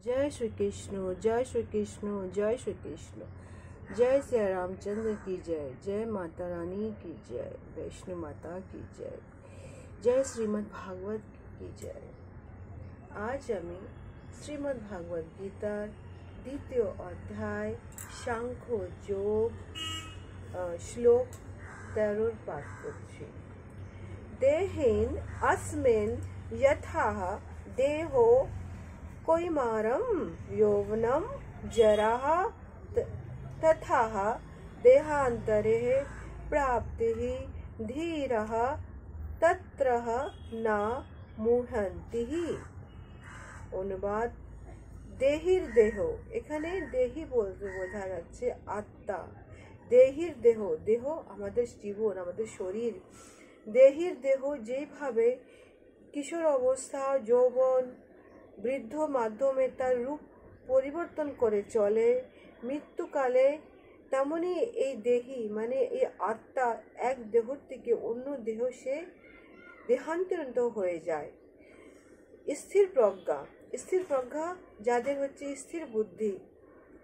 जय श्री कृष्ण, जय श्री कृष्ण, जय श्री कृष्ण। जय श्री रामचंद्र की जय, जय माता रानी की जय, वैष्णो माता की जय, जय श्रीमद् भागवत की जय। आज আমি শ্রীমদ্ ভাগবত গীতার দ্বিতীয় অধ্যায় সাংখ্য যোগ শ্লোক 13 পাঠ করছি। দেহিন अस्मिन् यथा देहो कौमारं यौवनं जराः तथा देहान्तरे प्राप्तिः धीरः तत्र न मुह्यन्ति। অনুবাদ, দেহির দেহ, এখানে দেহি বলতে বোঝা যাচ্ছে আত্মা। দেহির দেহ, দেহ আমাদের জীবন, আমাদের শরীর। দেহির দেহ যেভাবে কিশোর অবস্থা, যৌবন, বৃদ্ধ মাধ্যমে তার রূপ পরিবর্তন করে চলে, মৃত্যুকালে তেমনি এই দেহি মানে এই আত্মা এক দেহ থেকে অন্য দেহ সে দেহান্তরিত হয়ে যায়। স্থির প্রজ্ঞা, স্থির প্রজ্ঞা যাদের হচ্ছে স্থির বুদ্ধি,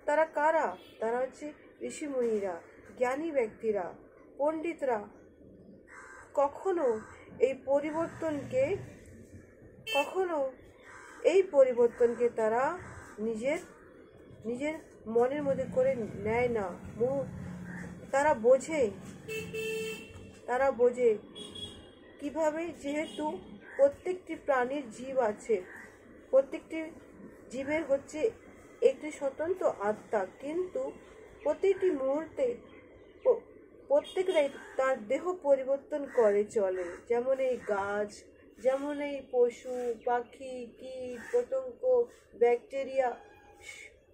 তারা কারা? তারা হচ্ছে ঋষিমুনিরা, জ্ঞানী ব্যক্তিরা, পণ্ডিতরা। কখনো এই পরিবর্তনকে তারা নিজের মনের মধ্যে করে নেয় না। তারা বোঝে কিভাবে, যেহেতু প্রত্যেকটি প্রাণীর জীব আছে, প্রত্যেকটি জীবের হচ্ছে একটি স্বতন্ত্র আত্মা, কিন্তু প্রতিটি মুহূর্তে প্রত্যেকটাই তার দেহ পরিবর্তন করে চলে। যেমন এই গাছ, যেমন এই পশু পাখি, কীট পতঙ্গ, ব্যাকটেরিয়া,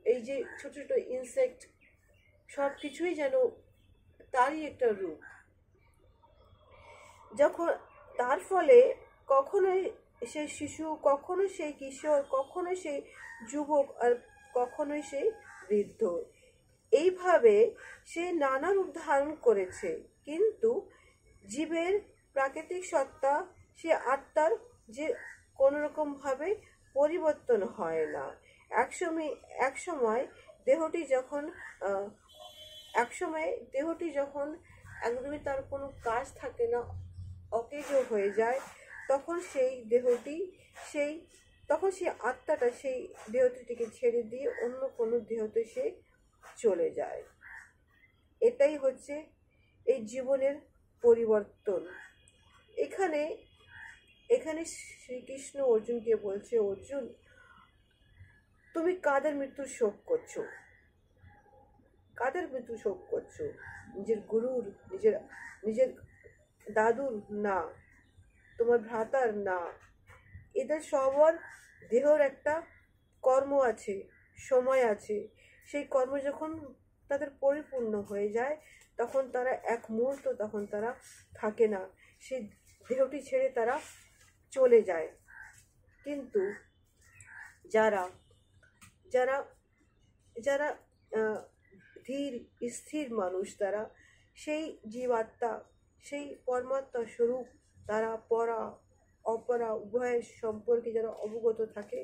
এই যে ছোট ছোট ইনসেক্ট, সব কিছুই যেন তারই একটা রূপ। যখন তার ফলে কখনোই সেই শিশু, কখনো সেই কিশোর, কখনো সেই যুবক, আর কখনোই সেই বৃদ্ধ, এইভাবে সে নানা রূপ ধারণ করেছে। কিন্তু জীবের প্রাকৃতিক সত্তা, সে আত্মার যে কোনো রকমভাবে পরিবর্তন হয় না। একসময় দেহটি যখন একদমই তার কোনো কাজ থাকে না, অকেজ হয়ে যায়, তখন সেই আত্মাটা সেই দেহটিকে ছেড়ে দিয়ে অন্য কোনো দেহতে সে চলে যায়। এটাই হচ্ছে এই জীবনের পরিবর্তন। এখানে শ্রীকৃষ্ণ অর্জুনকে বলছে, অর্জুন, তুমি কাদের মৃত্যুর শোক করছো? কাদের মৃত্যু শোক করছো? নিজের গুরুর, নিজের দাদুর না, তোমার ভ্রাতার না। এদের সবার দেহর একটা কর্ম আছে, সময় আছে। সেই কর্ম যখন তাদের পরিপূর্ণ হয়ে যায়, তখন তারা এক মুহূর্ত তখন তারা থাকে না, সেই দেহটি ছেড়ে তারা চলে যায়। কিন্তু যারা যারা যারা ধীর স্থির মানুষ, তারা সেই জীবাত্মা, সেই পরমাত্মা স্বরূপ, তারা পরা অপরা উভয়ের সম্পর্কে যারা অবগত থাকে,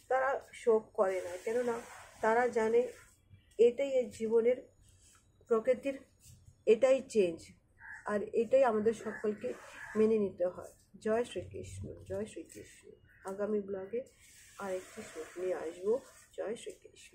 তারা শোক করে না। কেননা তারা জানে এটাই এর জীবনের প্রকৃতির, এটাই চেঞ্জ, আর এটাই আমাদের সকলকে মেনে নিতে হয়। জয় শ্রীকৃষ্ণ, জয় শ্রীকৃষ্ণ। আগামী ব্লগে আরেকটি শ্লোক নিয়ে আসবো। জয় শ্রীকৃষ্ণ।